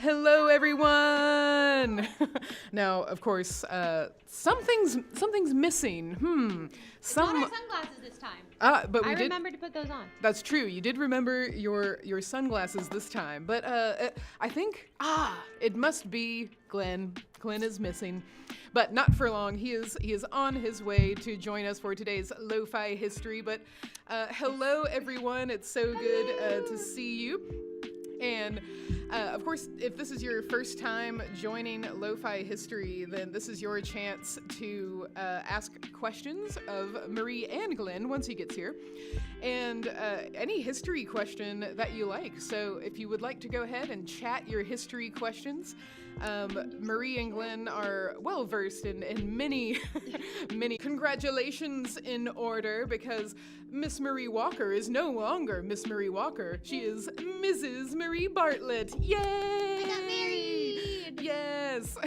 Hello, everyone. Now, of course, something's missing. It's not our sunglasses this time. But I remembered to put those on. That's true. You did remember your sunglasses this time. But I think it must be Glenn. Glenn is missing, but not for long. He is on his way to join us for today's LoFi history. But hello, everyone. It's so good to see you. And of course, if this is your first time joining LoFi History, then this is your chance to ask questions of Marie and Glenn once he gets here, and any history question that you like. So if you would like to go ahead and chat your history questions, Marie and Glenn are well versed in many, many congratulations in order, because Miss Marie Walker is no longer Miss Marie Walker. She is Mrs. Marie Bartlett. Yay! I got married! Yes!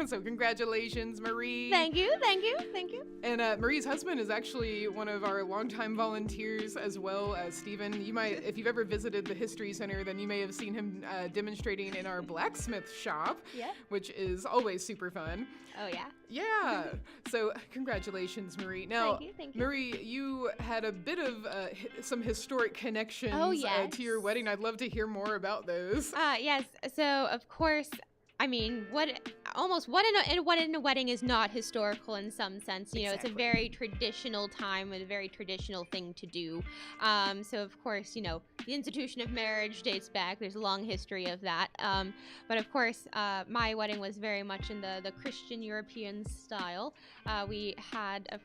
So congratulations, Marie. Thank you, thank you, thank you. And Marie's husband is actually one of our longtime volunteers as well as Stephen. You might, if you've ever visited the History Center, then you may have seen him demonstrating in our blacksmith shop, which is always super fun. Oh, yeah? Yeah. So congratulations, Marie. Now, thank you. Marie, you had a bit of some historic connections to your wedding. I'd love to hear more about those. Yes. So, of course, I mean, what in a wedding is not historical in some sense. You know, It's a very traditional time and a very traditional thing to do. So, of course, you know, the institution of marriage dates back. There's a long history of that. But, of course, my wedding was very much in the Christian European style. We had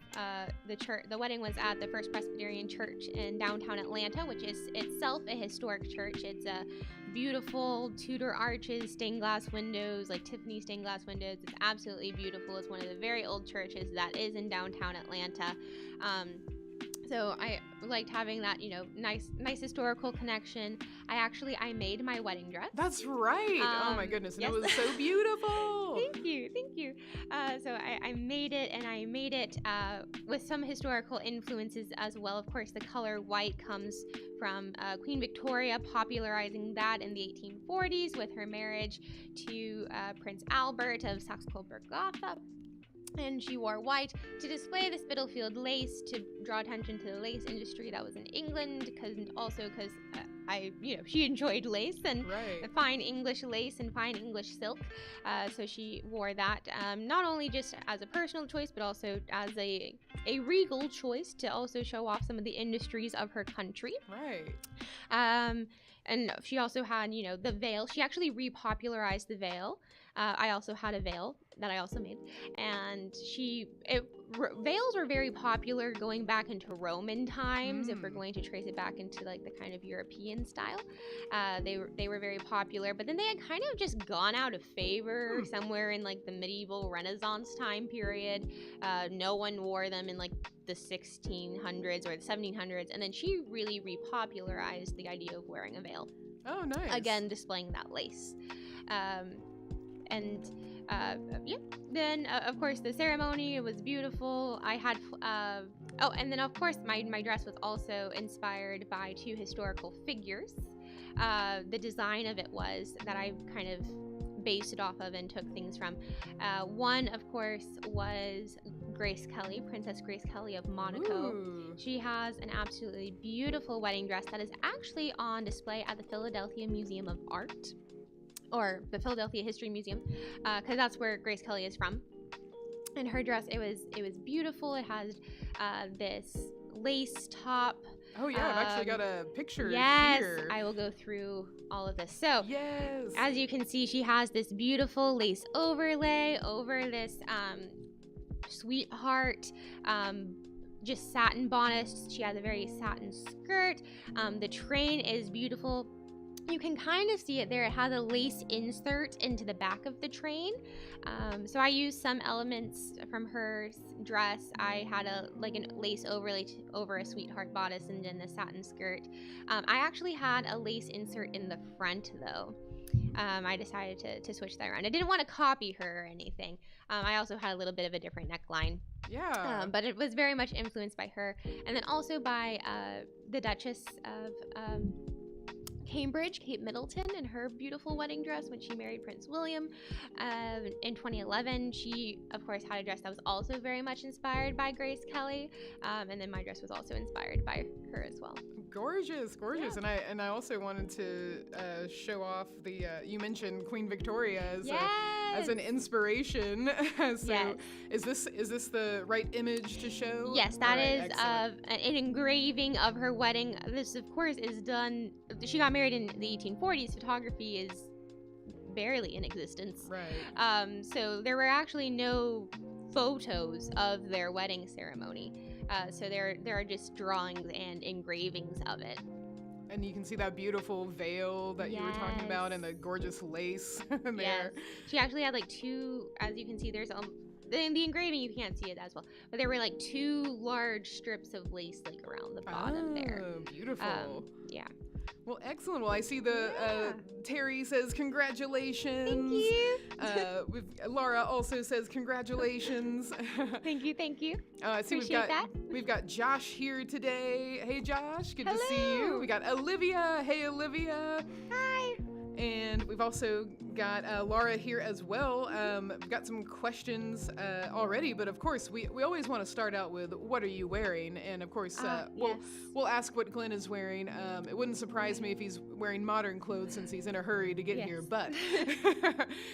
the wedding was at the First Presbyterian Church in downtown Atlanta, which is itself a historic church. It's a beautiful Tudor arches, stained glass windows, like Tiffany stained glass windows. It's absolutely beautiful. It's one of the very old churches that is in downtown Atlanta. So I liked having that, you know, nice historical connection. I made my wedding dress. That's right. Oh my goodness, and it was so beautiful. Thank you. So I made it, and I made it with some historical influences as well. Of course, the color white comes from Queen Victoria popularizing that in the 1840s with her marriage to Prince Albert of Saxe-Coburg-Gotha. And she wore white to display the Spitalfield lace, to draw attention to the lace industry that was in England, because she enjoyed lace and fine English lace and fine English silk. So she wore that not only just as a personal choice, but also as a regal choice to also show off some of the industries of her country. Right. And she also had, you know, the veil. She actually repopularized the veil. I also had a veil that I also made, and veils were very popular going back into Roman times. If we're going to trace it back into like the kind of European style, they were very popular. But then they had kind of just gone out of favor somewhere in like the medieval Renaissance time period. No one wore them in like the 1600s or the 1700s, and then she really repopularized the idea of wearing a veil. Oh, nice. Again, displaying that lace. Then of course the ceremony was beautiful. I had and then of course my dress was also inspired by two historical figures. The design of it was that I kind of based it off of and took things from. One, of course, was Grace Kelly, Princess Grace Kelly of Monaco. Ooh. She has an absolutely beautiful wedding dress that is actually on display at the Philadelphia Museum of Art, or the Philadelphia History Museum, because that's where Grace Kelly is from. And her dress, it was beautiful. It has this lace top. Oh yeah, I've actually got a picture here. Yes, I will go through all of this. So, yes, as you can see, she has this beautiful lace overlay over this sweetheart just satin bodice. She has a very satin skirt. The train is beautiful. You can kind of see it there. It has a lace insert into the back of the train. So I used some elements from her dress. I had a lace overlay over a sweetheart bodice and then the satin skirt. I actually had a lace insert in the front though. I decided to switch that around. I didn't want to copy her or anything. I also had a little bit of a different neckline. Yeah. But it was very much influenced by her. And then also by the Duchess of Cambridge, Kate Middleton, in her beautiful wedding dress when she married Prince William. In 2011, she, of course, had a dress that was also very much inspired by Grace Kelly. And then my dress was also inspired by her as well. Gorgeous. Yeah. And I also wanted to show off the you mentioned Queen Victoria as an inspiration. So is this the right image to show? Yes, that is an engraving of her wedding. This, of course, is done. She got married in the 1840s. Photography is barely in existence. Right. So there were actually no photos of their wedding ceremony. So there are just drawings and engravings of it. And you can see that beautiful veil that you were talking about and the gorgeous lace there. Yes. She actually had like two, as you can see, there's in the engraving you can't see it as well, but there were like two large strips of lace like around the bottom there. Oh, beautiful. Yeah. Well, excellent. Well, I see Terry says congratulations. Thank you. Laura also says congratulations. Thank you. I see we've got Josh here today. Hey, Josh, good to see you. We got Olivia. Hey, Olivia. Hi. And we've also got Laura here as well. We've got some questions already, but of course we always want to start out with what are you wearing? And of course we'll ask what Glenn is wearing. It wouldn't surprise me if he's wearing modern clothes since he's in a hurry to get here. But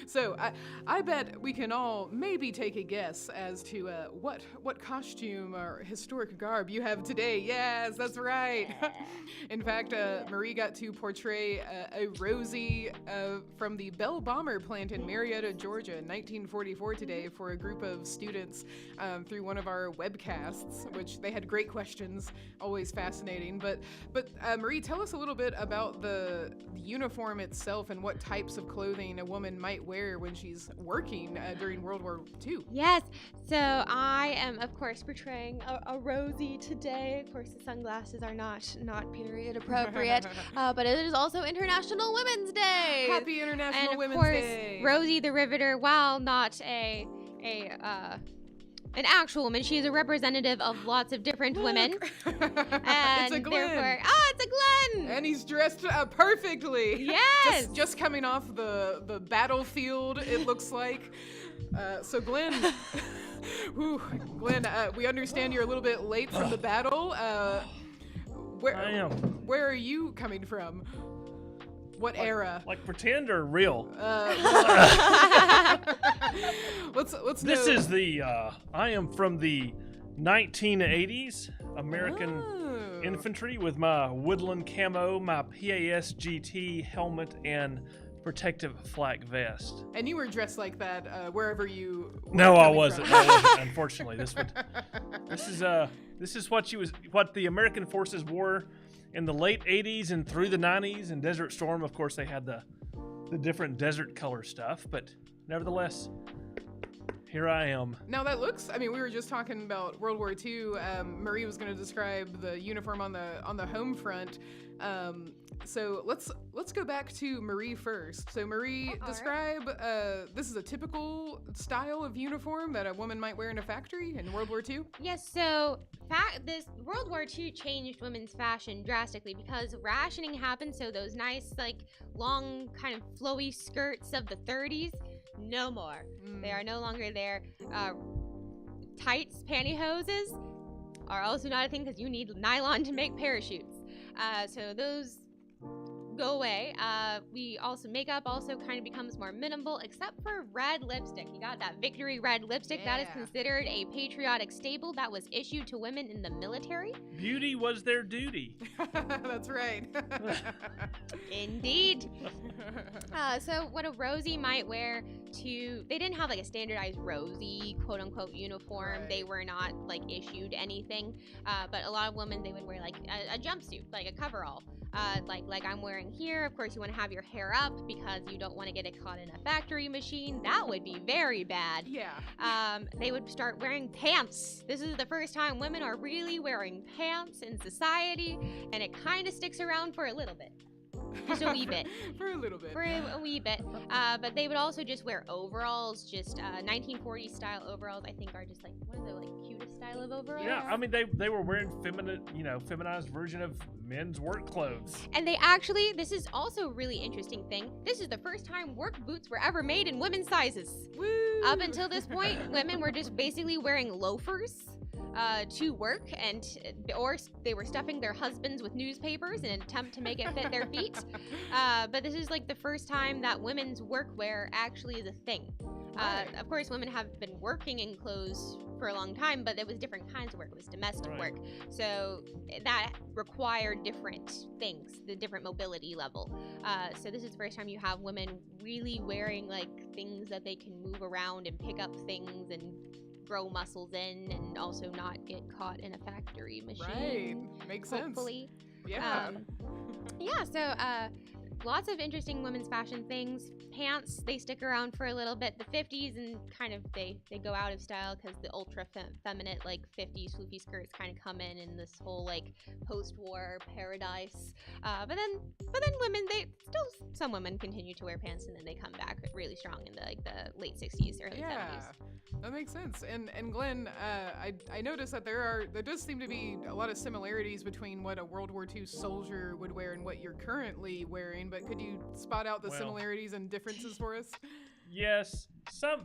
so I bet we can all maybe take a guess as to what costume or historic garb you have today. Yes, that's right. In fact, Marie got to portray a Rosie from the Bell Bomber plant in Marietta, Georgia in 1944 today for a group of students through one of our webcasts, which they had great questions, always fascinating. But Marie, tell us a little bit about the uniform itself and what types of clothing a woman might wear when she's working during World War II. Yes, so I am, of course, portraying a Rosie today. Of course, the sunglasses are not period appropriate, but it is also International Women's Day. Happy International Women's Day. And of course, Rosie the Riveter, while not an actual woman, she is a representative of lots of different women. And it's a Glen. Therefore, it's a Glen. And he's dressed perfectly. Yes. just coming off the battlefield, it looks like. So Glenn, Glenn, we understand you're a little bit late from the battle. Where I am. Where are you coming from? What era? Like pretend or real? Let's This know. is the, I am from the 1980s American infantry with my woodland camo, my PAS GT helmet, and protective flak vest. And you were dressed like that wherever you were No, I coming wasn't. from. I wasn't. Unfortunately, this is what the American forces wore in the late 80s and through the 90s. In Desert Storm, of course, they had the different desert color stuff, but nevertheless, here I am. Now that looks, we were just talking about World War II. Marie was going to describe the uniform on the home front. So let's go back to Marie first. So Marie, describe, this is a typical style of uniform that a woman might wear in a factory in World War II? Yes, so this World War II changed women's fashion drastically because rationing happened, so those nice, long, kind of flowy skirts of the 30s, no more. They are no longer there. Tights, pantyhoses are also not a thing because you need nylon to make parachutes. So those go away. Makeup also kind of becomes more minimal, except for red lipstick. You got that Victory red lipstick. Yeah. That is considered a patriotic staple that was issued to women in the military. Beauty was their duty. That's right. Indeed. So what a Rosie might wear they didn't have a standardized Rosie quote unquote uniform. Right. They were not issued anything. But a lot of women, they would wear a jumpsuit, a coverall. Like I'm wearing here. Of course, you want to have your hair up because you don't want to get it caught in a factory machine. That would be very bad. Yeah. They would start wearing pants. This is the first time women are really wearing pants in society, and it kind of sticks around for a little bit. just a wee bit. For a little bit. For a wee bit. But they would also just wear overalls, just 1940s style overalls. I think are just like one of the like cutest style of overalls. Yeah, I mean they were wearing feminized version of men's work clothes. And they actually, this is also a really interesting thing. This is the first time work boots were ever made in women's sizes. Woo! Up until this point, women were just basically wearing loafers to work, or they were stuffing their husbands with newspapers in an attempt to make it fit their feet. But this is like the first time that women's workwear actually is a thing. Right. Of course, women have been working in clothes for a long time, but it was different kinds of work. It was domestic work. So that required different things, the different mobility level. So this is the first time you have women really wearing like things that they can move around and pick up things and grow muscles in, and also not get caught in a factory machine. Right. Makes sense. Hopefully. Yeah. So lots of interesting women's fashion things. Pants, they stick around for a little bit. The 50s and kind of they go out of style because the ultra feminine like 50s floofy skirts kind of come in this whole like post-war paradise. But then women, some women continue to wear pants, and then they come back really strong in the late 60s, early 70s. That makes sense. And Glenn, I noticed that there does seem to be a lot of similarities between what a World War II soldier would wear and what you're currently wearing, but could you spot out the similarities and differences for us? Yes, to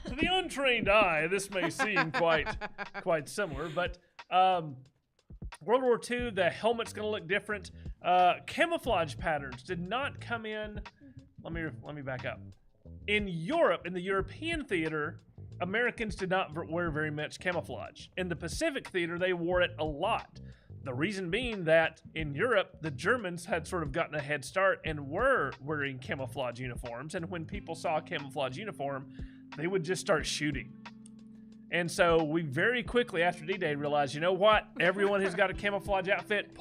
the untrained eye, this may seem quite similar, but World War II, the helmet's going to look different. Camouflage patterns did not come in. Let me back up. In Europe, in the European theater, Americans did not wear very much camouflage. In the Pacific theater, they wore it a lot. The reason being that in Europe, the Germans had sort of gotten a head start and were wearing camouflage uniforms. And when people saw a camouflage uniform, they would just start shooting. And so we very quickly after D-Day realized, you know what? Everyone who's got a camouflage outfit,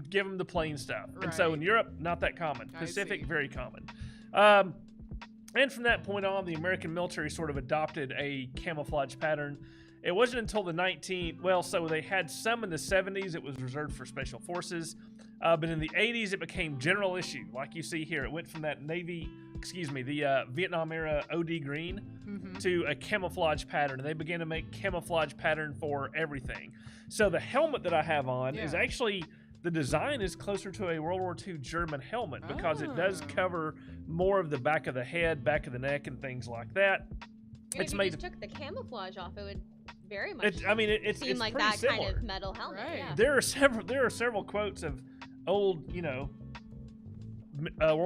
give them the plain stuff. Right. And so in Europe, not that common. Pacific, very common. And from that point on, the American military sort of adopted a camouflage pattern. It wasn't until so they had some in the 70s. It was reserved for special forces. But in the 80s, it became general issue. Like you see here, it went from that the Vietnam era OD green to a camouflage pattern. And they began to make camouflage pattern for everything. So the helmet that I have on is actually, the design is closer to a World War II German helmet because it does cover more of the back of the head, back of the neck, and things like that. If you just took the camouflage off, it would very much seem like that similar. kind of metal helmet. Right. Yeah. There are several quotes of old, World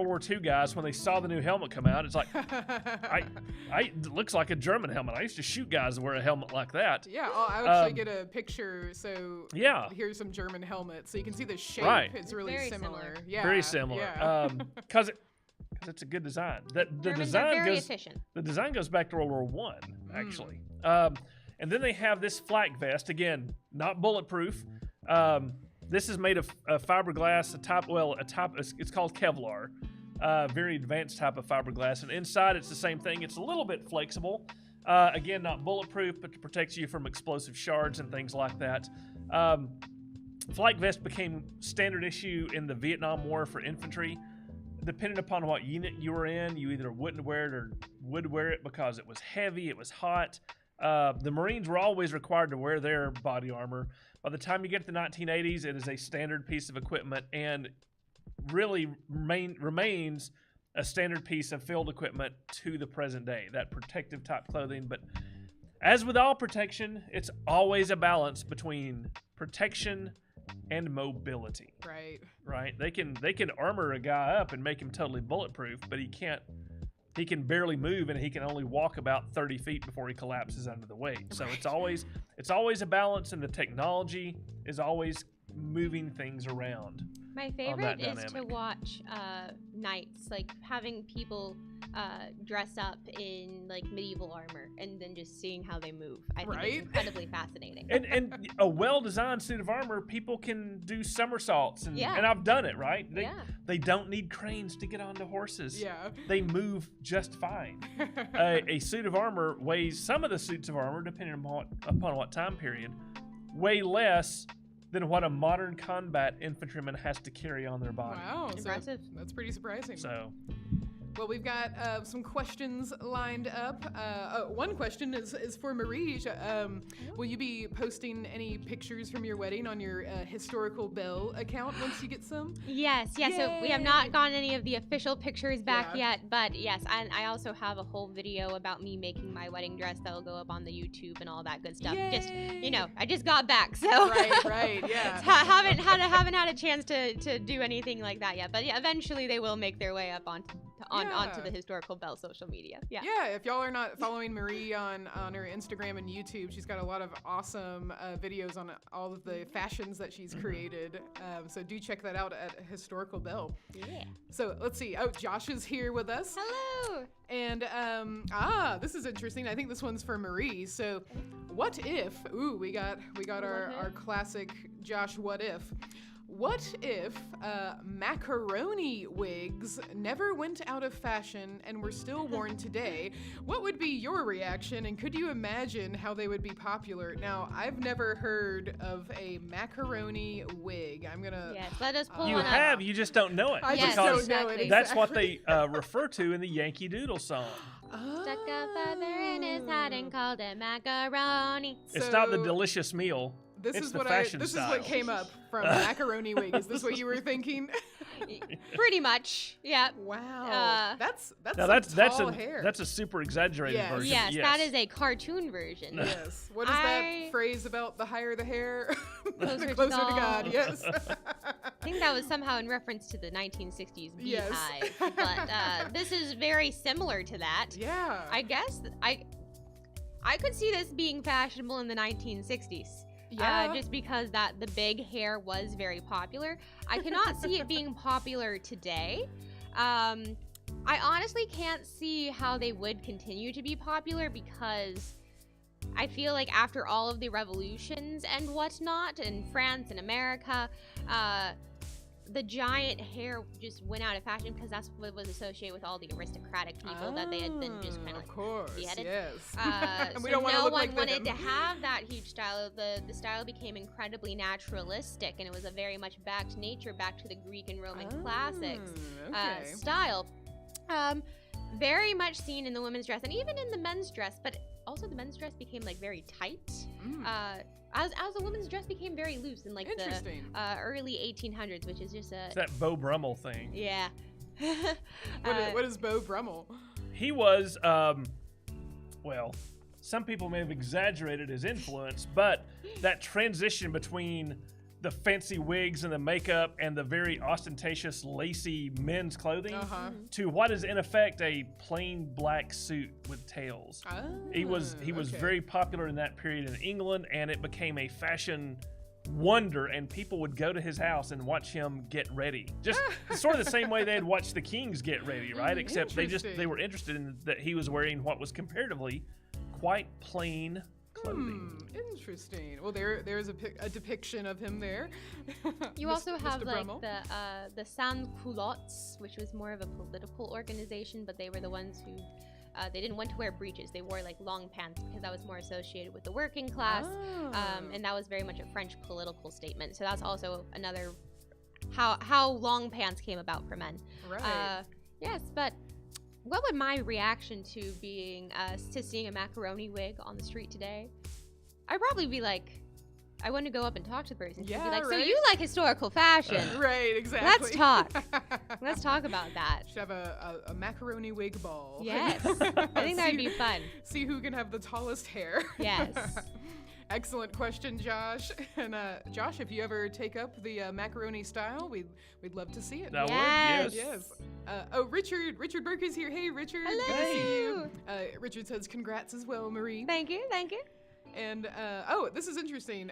War II guys when they saw the new helmet come out. It's like, it looks like a German helmet. I used to shoot guys that wear a helmet like that. Yeah, I'll actually get a picture. So here's some German helmets, so you can see the shape. Right. It's really Very similar. Yeah, very similar. Yeah. Because it's a good design. The Germans design are very goes. efficient. The design goes back to World War I, actually. And then they have this flak vest. Again, not bulletproof. This is made of fiberglass, it's called Kevlar. Very advanced type of fiberglass. And inside, it's the same thing. It's a little bit flexible. Again, not bulletproof, but it protects you from explosive shards and things like that. Flak vest became standard issue in the Vietnam War for infantry. Depending upon what unit you were in, you either wouldn't wear it or would wear it because it was heavy, it was hot. The Marines were always required to wear their body armor. By the time you get to the 1980s, it is a standard piece of equipment and really remains a standard piece of field equipment to the present day, that protective type clothing. But as with all protection, it's always a balance between protection and mobility. Right. They can armor a guy up and make him totally bulletproof, but he can barely move, and he can only walk about 30 feet before he collapses under the weight. So it's always a balance, and the technology is always moving things around. My favorite is to watch knights, like having people dress up in like medieval armor and then just seeing how they move. I think it's incredibly fascinating. And a well-designed suit of armor, people can do somersaults, and I've done it, right? They don't need cranes to get onto horses. Yeah. They move just fine. A suit of armor weighs, some of the suits of armor, depending upon what time period, weigh less than what a modern combat infantryman has to carry on their body. Wow, so Impressive. that's pretty surprising. So, Well, we've got some questions lined up. One question is for Marie. Will you be posting any pictures from your wedding on your Historical Belle account once you get some? Yes. So we have not gotten any of the official pictures back Yeah. yet, but yes, and I also have a whole video about me making my wedding dress that'll go up on the YouTube and all that good stuff. Yay. Just I just got back, so Right, yeah. haven't had a chance to do anything like that yet. But yeah, eventually they will make their way up onto the Historical Belle social media. Yeah. Yeah, if y'all are not following Marie on her Instagram and YouTube, she's got a lot of awesome videos on all of the fashions that she's created. So do check that out at Historical Belle. Yeah. So let's see. Oh, Josh is here with us. Hello. And this is interesting. I think this one's for Marie. So, what if? Ooh, we got our classic Josh. What if? What if macaroni wigs never went out of fashion and were still worn today? What would be your reaction, and could you imagine how they would be popular? Now, I've never heard of a macaroni wig. I'm gonna. Yes, let us pull you one have, up. you just don't know it. I Yes, just don't because know it. exactly. that's what exactly. they refer to in the Yankee Doodle song. Stuck a feather in his hat and called it macaroni. It's not the So- delicious meal. This It's is the what fashion This style. is what came up from macaroni wig. Is this what you were thinking? Pretty much. Yeah. Wow. That's Now some that's tall a hair. that's a super exaggerated Yes. version. Yes, that is a cartoon version. Yes. What is I- that phrase about the higher the hair? Closer to to God. God. Yes. I think that was somehow in reference to the 1960s Yes. beehive, but this is very similar to that. Yeah. I guess I could see this being fashionable in the 1960s. Yeah. Just because the big hair was very popular. I cannot see it being popular today. I honestly can't see how they would continue to be popular because I feel like after all of the revolutions and whatnot in France and America, the giant hair just went out of fashion because that's what was associated with all the aristocratic people that they had been just kind of Of course. beheaded. Yes. So we don't want to no look one like wanted them. to have that huge style. The style became incredibly naturalistic, and it was a very much back to nature, back to the Greek and Roman classics Okay. style. Very much seen in the women's dress and even in the men's dress, but also the men's dress became like very tight. As the women's dress became very loose in like Interesting. the early 1800s, which is just It's that Beau Brummel thing. yeah. What is Beau Brummel? He was, well, some people may have exaggerated his influence, but that transition between the fancy wigs and the makeup and the very ostentatious, lacy men's clothing Uh-huh. to what is in effect a plain black suit with tails. He was okay. very popular in that period in England, and it became a fashion wonder, and people would go to his house and watch him get ready. Just sort of the same way they'd watch the kings get ready, right? Except they Interesting. were interested in that he was wearing what was comparatively quite plain clothing. Interesting. Well, there's a depiction of him there. You also have Mr. like Brummel. the Sans Culottes, which was more of a political organization, but they were the ones who they didn't want to wear breeches. They wore like long pants because that was more associated with the working class, and that was very much a French political statement. So that's also another how long pants came about for men. Right. Yes, but what would my reaction to seeing a macaroni wig on the street today? I'd probably be like, I want to go up and talk to the person. Yeah, Be like, so right? you like historical fashion? Right, exactly. Let's talk. Let's talk about that. Should have a macaroni wig ball. Yes, I think that would be fun. See who can have the tallest hair. Yes. Excellent question, Josh. And Josh, if you ever take up the macaroni style, we'd love to see it. That Yes. would, yes. Yes. Richard Burke is here. Hey, Richard. Hello. Good to see you. Richard says congrats as well, Marie. Thank you. And this is interesting.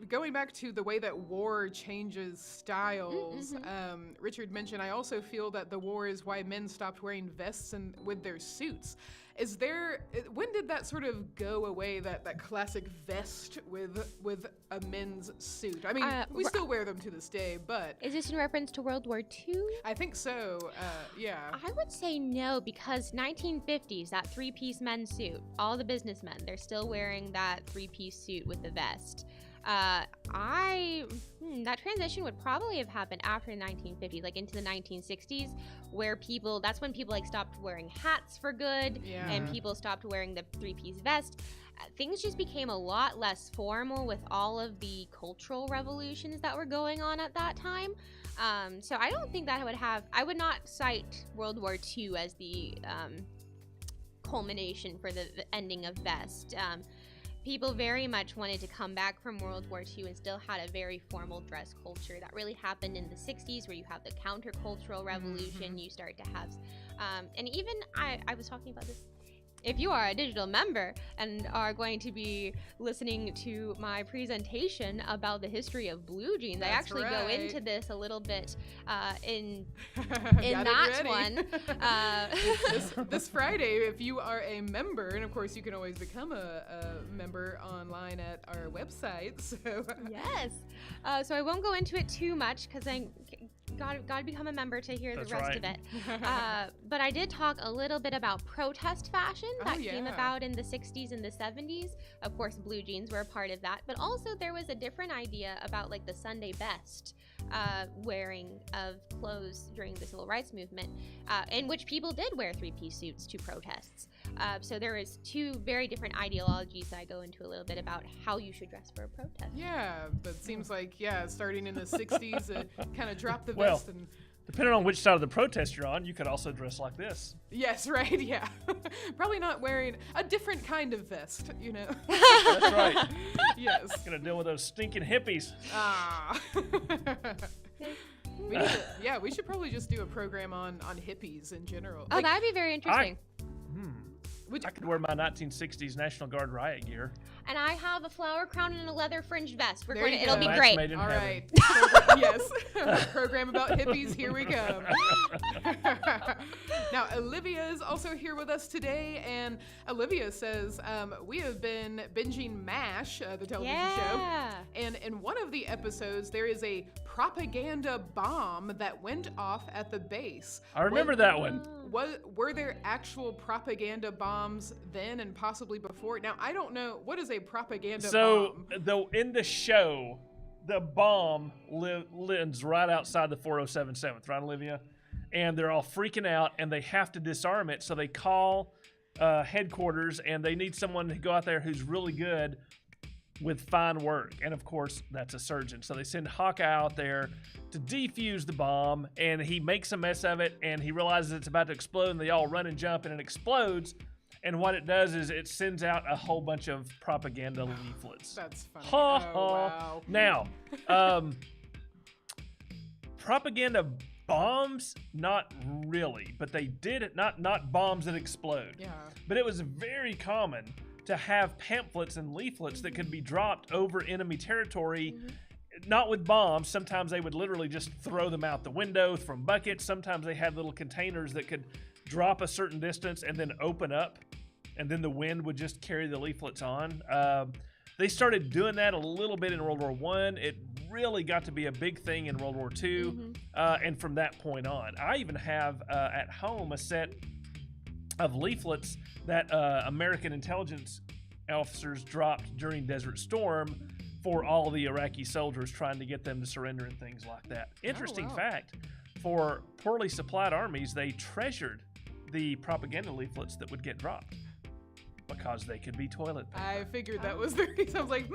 Going back to the way that war changes styles, Richard mentioned, I also feel that the war is why men stopped wearing vests and with their suits. When did that sort of go away, that classic vest with a men's suit? I mean, we still wear them to this day, but Is this in reference to World War II? I think so, yeah. I would say no, because 1950s, that three-piece men's suit, all the businessmen, they're still wearing that three-piece suit with the vest. That transition would probably have happened after the 1950s, like into the 1960s, where that's when people like stopped wearing hats for good, and people stopped wearing the three-piece vest. Things just became a lot less formal with all of the cultural revolutions that were going on at that time. So I don't think that I would not cite World War II as the culmination for the ending of vest. People very much wanted to come back from World War II and still had a very formal dress culture that really happened in the 60s, where you have the countercultural revolution. You start to have, and even I was talking about this. If you are a digital member and are going to be listening to my presentation about the history of blue jeans, I actually go into this a little bit in that one. This Friday, if you are a member, and of course you can always become a member online at our website. So yes, so I won't go into it too much because I gotta become a member to hear the rest of it. But I did talk a little bit about protest fashion that came about in the 60s and the 70s. Of course, blue jeans were a part of that, but also there was a different idea about like the Sunday best wearing of clothes during the civil rights movement, in which people did wear three-piece suits to protests. So there is two very different ideologies that I go into a little bit about how you should dress for a protest. Yeah, but seems like, starting in the 60s, it kind of dropped the vest. And depending on which side of the protest you're on, you could also dress like this. Yes, right, yeah. Probably not wearing a different kind of vest, you know. That's right. Yes. Gonna deal with those stinking hippies. We should probably just do a program on hippies in general. Oh, that'd be very interesting. I could wear my 1960s National Guard riot gear. And I have a flower crown and a leather fringed vest. It'll be great. All right. Yes. Program about hippies. Here we come. Now, Olivia is also here with us today, and Olivia says we have been binging MASH, the television show, and in one of the episodes there is a propaganda bomb that went off at the base. I remember that one. Were there actual propaganda bombs then and possibly before? Now, I don't know. What is a propaganda bomb? So, in the show, the bomb lands right outside the 407 7th, right, Olivia? And they're all freaking out, and they have to disarm it, so they call headquarters, and they need someone to go out there who's really good with fine work. And, of course, that's a surgeon. So they send Hawkeye out there to defuse the bomb, and he makes a mess of it, and he realizes it's about to explode, and they all run and jump, and it explodes. And what it does is it sends out a whole bunch of propaganda leaflets. That's funny. Wow. Now, propaganda bombs, not really, but they did it, not bombs that explode. Yeah. But it was very common to have pamphlets and leaflets that could be dropped over enemy territory, not with bombs. Sometimes they would literally just throw them out the window from buckets. Sometimes they had little containers that could drop a certain distance and then open up, and then the wind would just carry the leaflets on. They started doing that a little bit in World War I. It really got to be a big thing in World War II, and from that point on. I even have at home a set of leaflets that American intelligence officers dropped during Desert Storm for all the Iraqi soldiers, trying to get them to surrender and things like that. Interesting fact, for poorly supplied armies, they treasured the propaganda leaflets that would get dropped because they could be toilet paper. I figured that was the reason. I was like,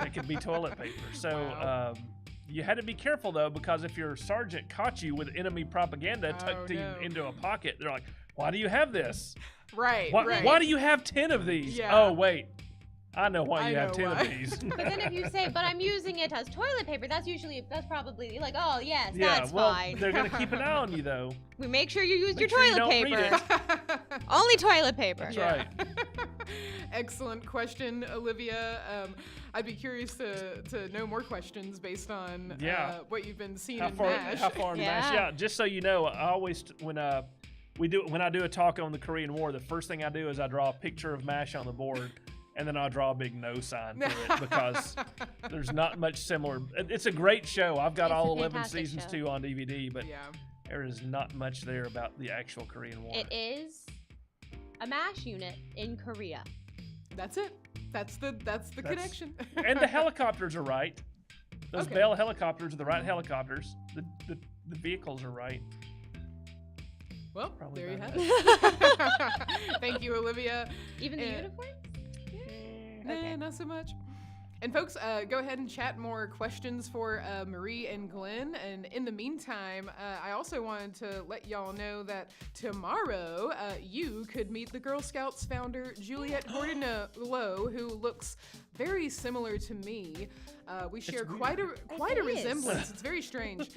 They could be toilet paper. So you had to be careful, though, because if your sergeant caught you with enemy propaganda tucked into a pocket, they're like, why do you have this? Right. Why do you have 10 of these? Yeah. Oh, wait. I know why you have 10 of these. But then if you say, but I'm using it as toilet paper, that's probably like, oh, yes, Yeah, that's well, fine. they're going to keep an eye on you, though. We make sure you use Make your sure you toilet don't read paper. Only toilet paper. That's right. Excellent question, Olivia. I'd be curious to know more questions based on what you've been seeing in MASH. How far in MASH? Yeah, just so you know, I always, when I do a talk on the Korean War, the first thing I do is I draw a picture of MASH on the board, and then I'll draw a big no sign for it because there's not much similar. It's a great show. I've got all 11 seasons too on DVD, but there is not much there about the actual Korean War. It is a MASH unit in Korea. That's it. That's the connection. And the helicopters are right. Those Okay. Bell helicopters are the right helicopters. The vehicles are right. Well, Probably there you about have it. Thank you, Olivia. Even the And- uniforms? Nah, Okay. not so much. And folks, go ahead and chat more questions for Marie and Glenn. And in the meantime, I also wanted to let y'all know that tomorrow you could meet the Girl Scouts founder, Juliet Gordon-Lowe, who looks very similar to me. We share quite a It is. resemblance. It's very strange.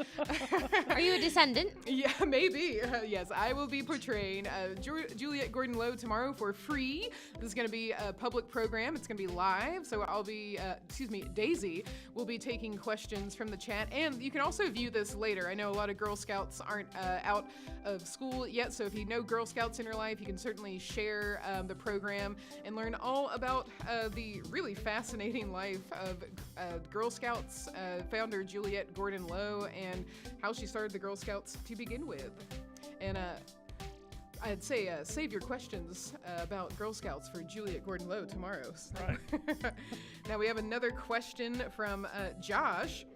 Are you a descendant? Yeah, maybe. Yes, I will be portraying Juliet Gordon-Lowe tomorrow for free. This is going to be a public program. It's going to be live, so I'll be, Daisy will be taking questions from the chat, and you can also view this later. I know a lot of Girl Scouts aren't out of school yet, so if you know Girl Scouts in your life, you can certainly share the program and learn all about the really fascinating life of Girl Scouts founder Juliet Gordon-Lowe and how she started the Girl Scouts to begin with. And I'd say save your questions about Girl Scouts for Juliet Gordon-Lowe tomorrow. So. Right. Now we have another question from Josh.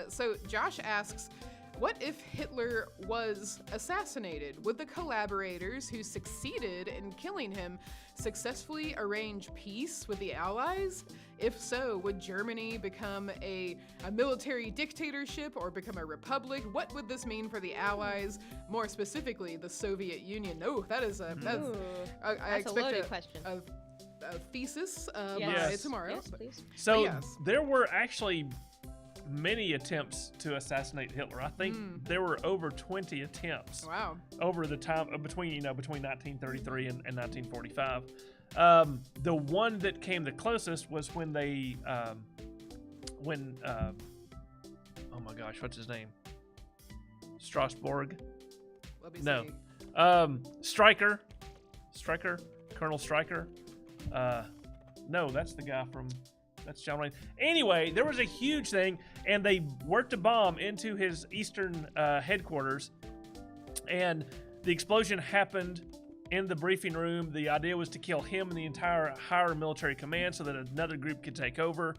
So Josh asks, what if Hitler was assassinated? Would the collaborators who succeeded in killing him successfully arrange peace with the Allies? If so, would Germany become a military dictatorship or become a republic? What would this mean for the Allies, more specifically the Soviet Union? Oh, that is a that's, Ooh, I that's a expect loaded question. a thesis by Yes. tomorrow. Yes, please. So yes. there were actually many attempts to assassinate Hitler. I think there were over 20 attempts Wow. over the time between 1933 and 1945. The one that came the closest was when they oh my gosh, what's his name? Strasbourg? Let me No. see. Stryker, Colonel Stryker. No, that's the guy from. That's John Wayne. Anyway, there was a huge thing, and they worked a bomb into his eastern headquarters, and the explosion happened in the briefing room. The idea was to kill him and the entire higher military command so that another group could take over,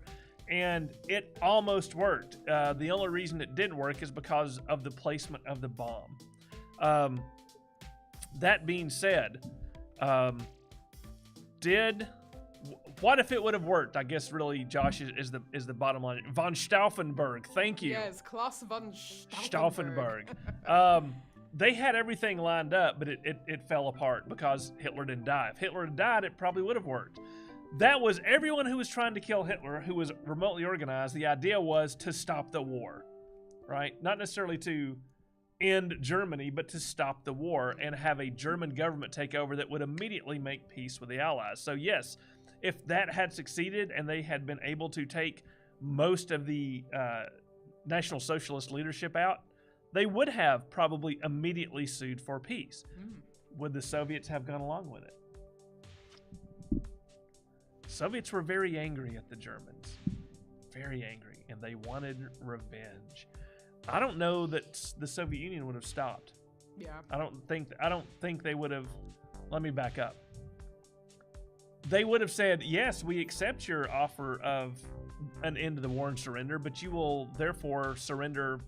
and it almost worked. The only reason it didn't work is because of the placement of the bomb. That being said, what if it would have worked? I guess really, Josh, is the bottom line. Von Stauffenberg, thank you. Yes, Klaus von Stauffenberg. Stauffenberg. They had everything lined up, but it fell apart because Hitler didn't die. If Hitler had died, it probably would have worked. That was everyone who was trying to kill Hitler, who was remotely organized. The idea was to stop the war, right? Not necessarily to end Germany, but to stop the war and have a German government take over that would immediately make peace with the Allies. So yes, if that had succeeded and they had been able to take most of the National Socialist leadership out, they would have probably immediately sued for peace. Would the Soviets have gone along with it? Soviets were very angry at the Germans. Very angry, and they wanted revenge. I don't know that the Soviet Union would have stopped. Yeah. I don't think they would have. Let me back up. They would have said, yes, we accept your offer of an end to the war and surrender, but you will therefore surrender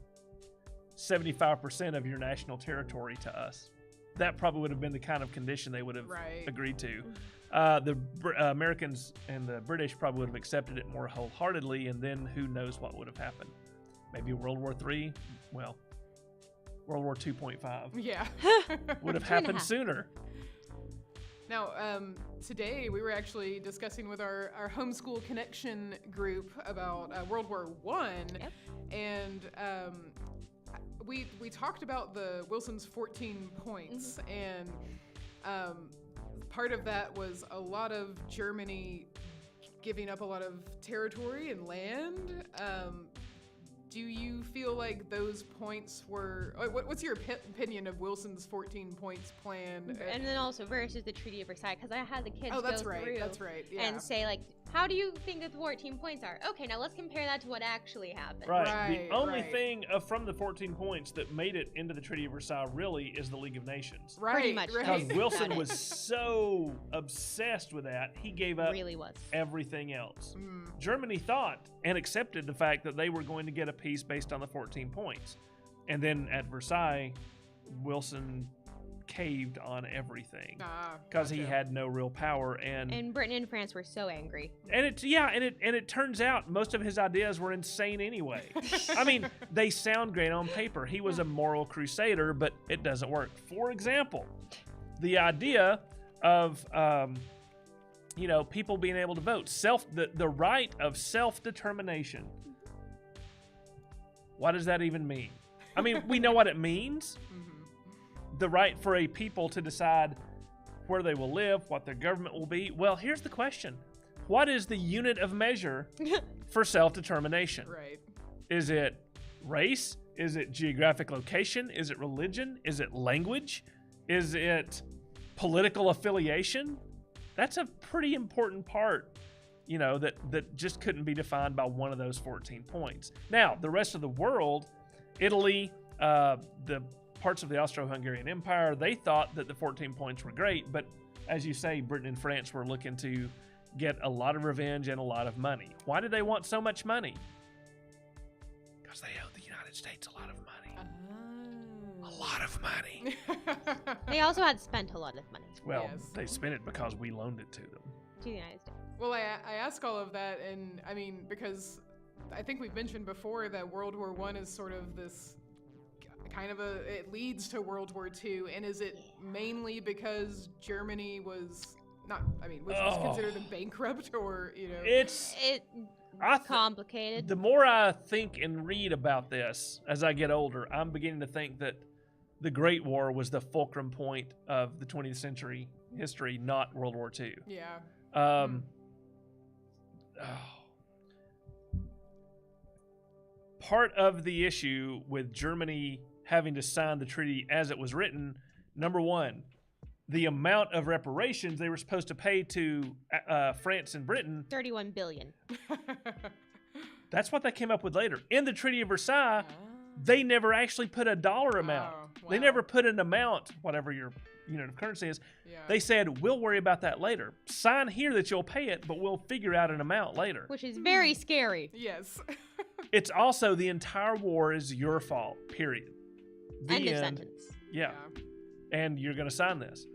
75% of your national territory to us. That probably would have been the kind of condition they would have agreed to. The Americans and the British probably would have accepted it more wholeheartedly, and then who knows what would have happened. Maybe World War III? Well, World War 2.5 Yeah. would have happened sooner. Now, today we were actually discussing with our homeschool connection group about World War I, and we talked about the Wilson's 14 points, and part of that was a lot of Germany giving up a lot of territory and land. Do you feel like those points were... What's your opinion of Wilson's 14 points plan? And then also versus the Treaty of Versailles, because I had the kids that's go right, through that's right, yeah. and say, like, How do you think that the 14 points are? Okay, now let's compare that to what actually happened. Right. The only thing from the 14 points that made it into the Treaty of Versailles really is the League of Nations. Right. Pretty much. Because Wilson was so obsessed with that, he gave up everything else. Germany thought and accepted the fact that they were going to get a peace based on the 14 points. And then at Versailles, Wilson caved on everything because he had no real power, and Britain and France were so angry. And it turns out most of his ideas were insane anyway. I mean, they sound great on paper. He was a moral crusader, but it doesn't work. For example, the idea of people being able to vote, the right of self-determination. What does that even mean? I mean, we know what it means. The right for a people to decide where they will live, what their government will be. Well, here's the question. What is the unit of measure for self-determination? Right. Is it race? Is it geographic location? Is it religion? Is it language? Is it political affiliation? That's a pretty important part, that just couldn't be defined by one of those 14 points. Now, the rest of the world, Italy, the parts of the Austro-Hungarian Empire, they thought that the 14 points were great, but as you say, Britain and France were looking to get a lot of revenge and a lot of money. Why did they want so much money? Because they owed the United States a lot of money. A lot of money. They also had spent a lot of money. Well, Yes. they spent it because we loaned it to them. To the United States. Well, I ask all of that, and I mean, because I think we've mentioned before that World War I is sort of this kind of it leads to World War II, and is it mainly because Germany was considered a bankrupt, or It's complicated. The more I think and read about this as I get older, I'm beginning to think that the Great War was the fulcrum point of the 20th century history, not World War II. Yeah. Part of the issue with Germany having to sign the treaty as it was written, number one, the amount of reparations they were supposed to pay to France and Britain, 31 billion. That's what they came up with later. In the Treaty of Versailles, they never actually put a dollar amount. Wow. They never put an amount, whatever your unit of currency is. Yeah. They said, we'll worry about that later. Sign here that you'll pay it, but we'll figure out an amount later. Which is very scary. Yes. It's also the entire war is your fault, period. The End of end. sentence. Yeah. And you're going to sign this.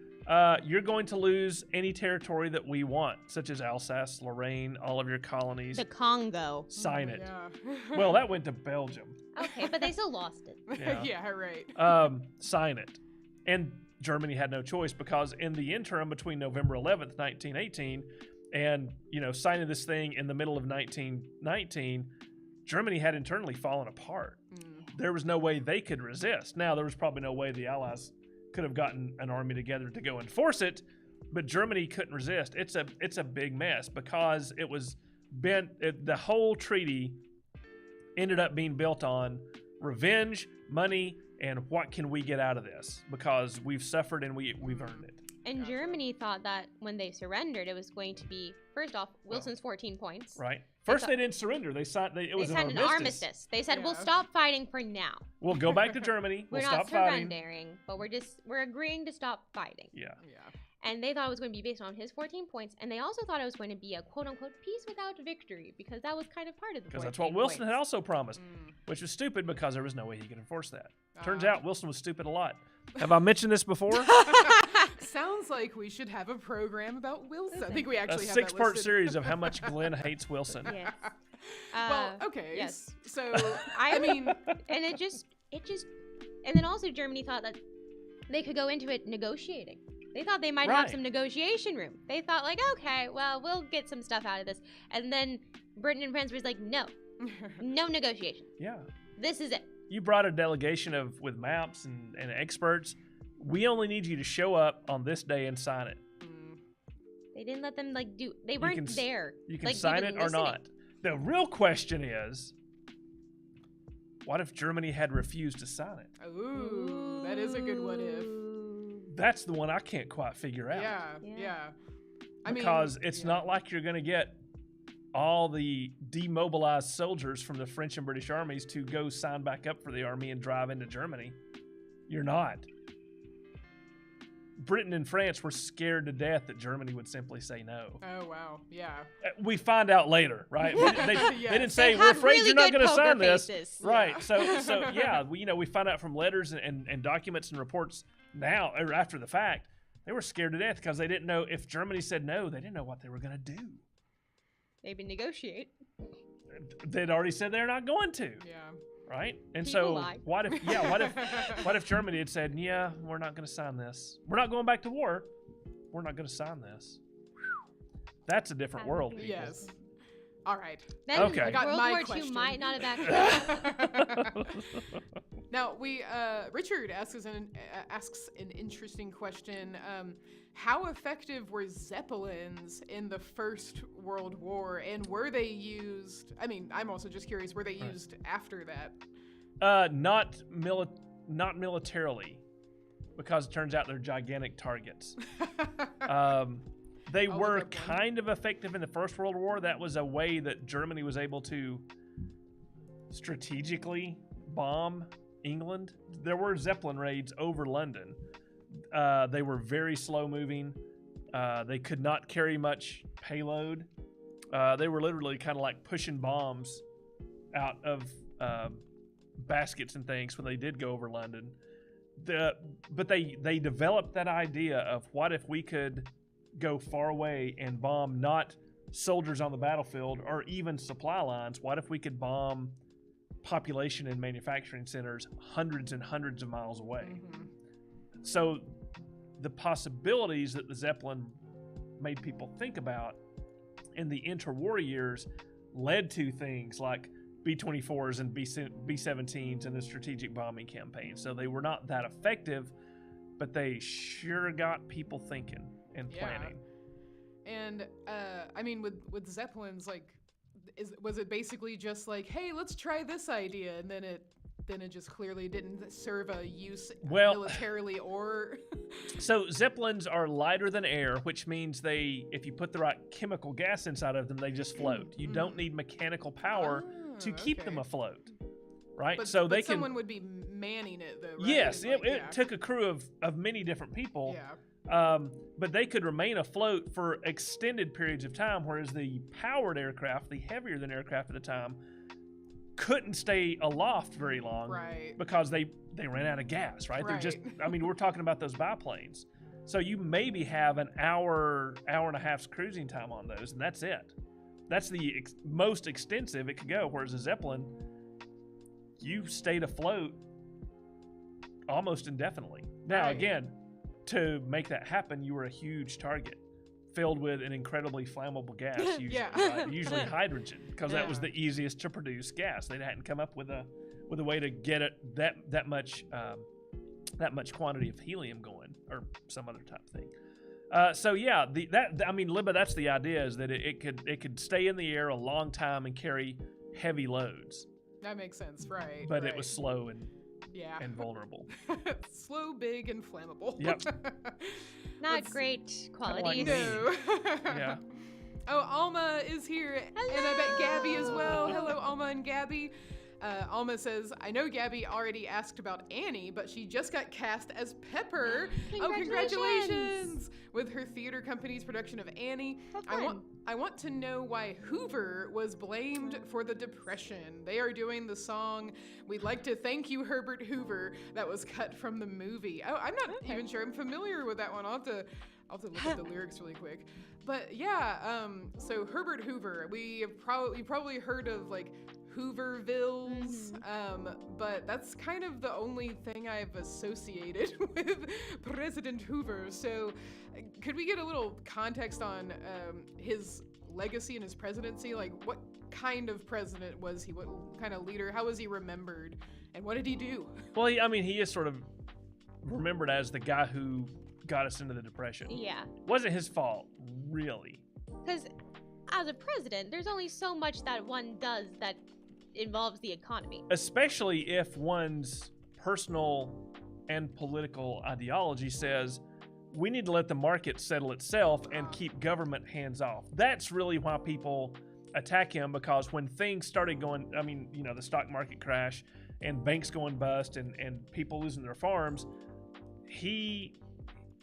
You're going to lose any territory that we want, such as Alsace, Lorraine, all of your colonies. The Congo. Sign it. Yeah. Well, that went to Belgium. Okay, but they still lost it. Yeah. Yeah, right. Sign it. And Germany had no choice, because in the interim between November 11th, 1918, and signing this thing in the middle of 1919, Germany had internally fallen apart. There was no way they could resist. Now, there was probably no way the Allies could have gotten an army together to go enforce it, but Germany couldn't resist. It's a big mess, because it was the whole treaty ended up being built on revenge, money, and what can we get out of this, because we've suffered and we've earned it. And Germany thought that when they surrendered, it was going to be, first off, Wilson's 14 points. Right. First, they didn't surrender. They signed. It was signed an an armistice. They said, we'll stop fighting for now. We'll go back to Germany. We're We'll not stop fighting. surrendering, but we're agreeing to stop fighting. Yeah. Yeah. And they thought it was going to be based on his 14 points, and they also thought it was going to be a quote-unquote peace without victory, because that was kind of part of the 14 Because that's what Wilson points. had also promised, which was stupid, because there was no way he could enforce that. Turns out Wilson was stupid a lot. Have I mentioned this before? Sounds like we should have a program about Wilson. I think we actually A have that six-part listed. series of how much Glenn hates Wilson. Yes. Well, okay. Yes. So I mean, and it just, and then also Germany thought that they could go into it negotiating. They thought they might have some negotiation room. They thought like, okay, well, we'll get some stuff out of this. And then Britain and France was like, no negotiation. Yeah. This is it. You brought a delegation with maps and experts. We only need you to show up on this day and sign it. They didn't let them they weren't there. You can sign it or not. The real question is, what if Germany had refused to sign it? Ooh, that is a good what if. That's the one I can't quite figure out. Yeah. I mean, Because it's not like you're going to get all the demobilized soldiers from the French and British armies to go sign back up for the army and drive into Germany. You're not. Britain and France were scared to death that Germany would simply say no. Oh, wow. Yeah. We find out later, right? They didn't say, They we're had afraid really you're not good going to sign poker this. faces. Right. So yeah, we find out from letters and documents and reports now, or after the fact, they were scared to death because they didn't know if Germany said no, they didn't know what they were going to do. Maybe negotiate. They'd already said they're not going to. Yeah. Right? And People so lie. what if Germany had said, yeah, we're not going to sign this. We're not going back to war. We're not going to sign this. That's a different world, people. Yes. All right. Then Okay. I got World my War II question. might not have actually. Now Richard asks an interesting question. How effective were zeppelins in the First World War, and were they used? I mean, I'm also just curious. Were they used after that? Not militarily, because it turns out they're gigantic targets. They I'll were look up one. kind of effective in the First World War. That was a way that Germany was able to strategically bomb England. There were Zeppelin raids over London. They were very slow moving. They could not carry much payload. They were literally kind of like pushing bombs out of baskets and things when they did go over London. But they developed that idea of what if we could go far away and bomb not soldiers on the battlefield or even supply lines. What if we could bomb population and manufacturing centers hundreds and hundreds of miles away? Mm-hmm. So the possibilities that the Zeppelin made people think about in the interwar years led to things like B-24s and B-17s and the strategic bombing campaign. So they were not that effective, but they sure got people thinking and planning. And I mean, with Zeppelins, like, was it basically just like, hey, let's try this idea, and then it just clearly didn't serve a use militarily or. So Zeppelins are lighter than air, which means if you put the right chemical gas inside of them, they just float. You don't need mechanical power to keep them afloat, right? But, so but someone would be manning it, though, right? Yes, Like, it took a crew of many different people. Yeah. But they could remain afloat for extended periods of time, whereas the powered aircraft, the heavier than aircraft at the time, couldn't stay aloft very long, Right. because they ran out of gas, right? They're just, I mean, we're talking about those biplanes. So you maybe have an hour and a half's cruising time on those, and that's it. That's the most extensive it could go, whereas a Zeppelin, you stayed afloat almost indefinitely. Now, Right. again, to make that happen, you were a huge target filled with an incredibly flammable gas, usually, Yeah. right? Usually hydrogen, because that was Yeah. the easiest to produce gas. They hadn't come up with a way to get it that much quantity of helium going, or some other type of thing. So yeah, Libba, that's the idea, is that it could stay in the air a long time and carry heavy loads, That makes sense, right? but right. it was slow and Yeah. vulnerable. Slow, big, and flammable. Yep. Not Let's- great like qualities. me. No. Yeah. Oh, Alma is here, and I bet Gabby as well. Hello, Alma and Gabby. Alma says, I know Gabby already asked about Annie, but she just got cast as Pepper. Oh, congratulations! With her theater company's production of Annie. I want to know why Hoover was blamed for the Depression. They are doing the song, We'd Like to Thank You, Herbert Hoover, that was cut from the movie. Oh, I'm not even sure I'm familiar with that one. I'll have to look at the lyrics really quick. But yeah, so Herbert Hoover, you've probably heard of like Hoovervilles, but that's kind of the only thing I've associated with President Hoover. So could we get a little context on his legacy and his presidency? Like, what kind of president was he? What kind of leader? How was he remembered? And what did he do? Well, he is sort of remembered as the guy who got us into the Depression. Yeah. Wasn't his fault, really. Because as a president, there's only so much that one does that involves the economy. Especially if one's personal and political ideology says, we need to let the market settle itself and keep government hands off. That's really why people attack him because when things started going, I mean, the stock market crash and banks going bust and people losing their farms, he,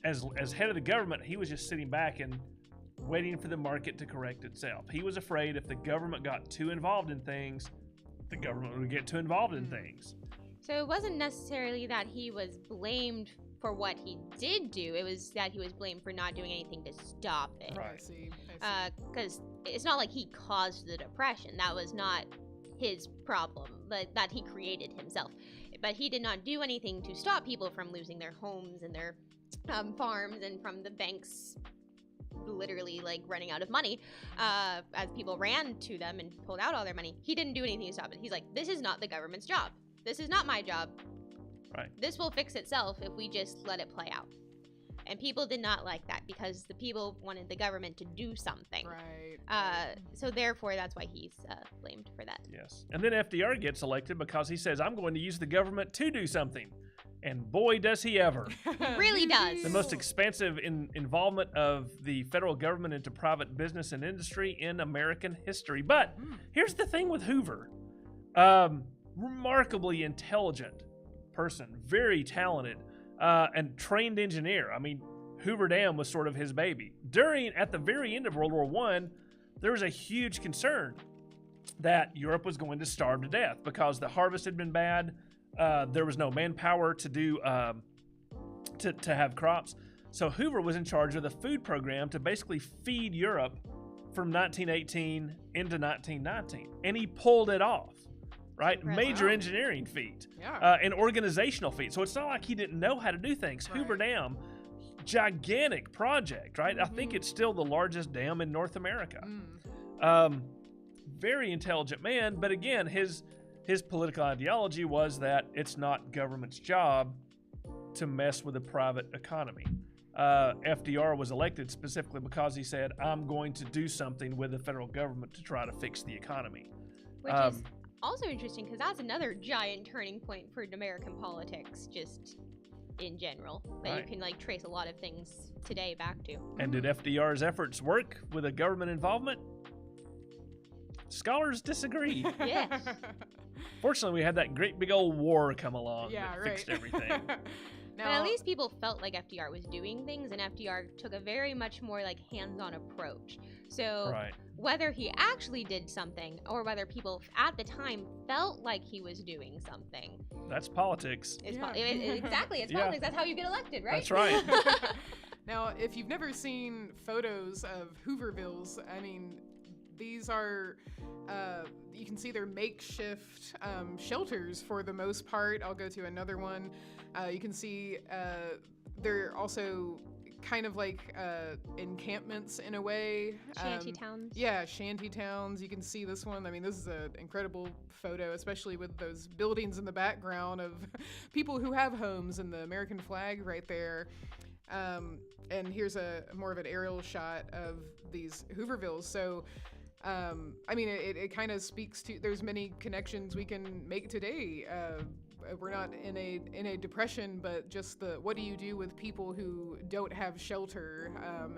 as head of the government, he was just sitting back and waiting for the market to correct itself. He was afraid if the government got too involved in things, the government would get too involved in things. So it wasn't necessarily that he was blamed for what he did do. It was that he was blamed for not doing anything to stop it. I see. Because it's not like he caused the depression. That was not his problem, but that he created himself. But he did not do anything to stop people from losing their homes and their farms, and from the banks literally like running out of money as people ran to them and pulled out all their money. He didn't do anything to stop it. He's like, this is not the government's job. This is not my job. Right. This will fix itself if we just let it play out. And people did not like that because the people wanted the government to do something. Right. So therefore, that's why he's blamed for that. Yes. And then FDR gets elected because he says, I'm going to use the government to do something. And boy, does he ever. He really does. The most expansive involvement of the federal government into private business and industry in American history. But here's the thing with Hoover. Remarkably intelligent person, very talented, and trained engineer. I mean, Hoover Dam was sort of his baby. At the very end of World War I, there was a huge concern that Europe was going to starve to death because the harvest had been bad. There was no manpower to do to have crops. So Hoover was in charge of the food program to basically feed Europe from 1918 into 1919, and he pulled it off. Right, major engineering feat, an organizational feat. So it's not like he didn't know how to do things. Right. Hoover Dam, gigantic project, right? I think it's still the largest dam in North America. Very intelligent man, but again, his political ideology was that it's not government's job to mess with the private economy. FDR was elected specifically because he said, I'm going to do something with the federal government to try to fix the economy. Which is also interesting because that's another giant turning point for American politics, just in general, that you can like trace a lot of things today back to. And did FDR's efforts work with a government involvement? Scholars disagree. Yes. Fortunately, we had that great big old war come along that fixed everything. But at least people felt like FDR was doing things, and FDR took a very much more like hands-on approach. So whether he actually did something or whether people at the time felt like he was doing something. That's politics. Exactly, it's politics. That's how you get elected, right? That's right. Now, if you've never seen photos of Hoovervilles, I mean, these are, you can see they're makeshift shelters for the most part. I'll go to another one. You can see they're also kind of like encampments in a way. Shanty towns. Yeah, shanty towns. You can see this one. I mean, this is an incredible photo, especially with those buildings in the background of people who have homes and the American flag right there. And here's a more of an aerial shot of these Hoovervilles. So, I mean, it kind of speaks to, there's many connections we can make today. We're not in a depression, but just what do you do with people who don't have shelter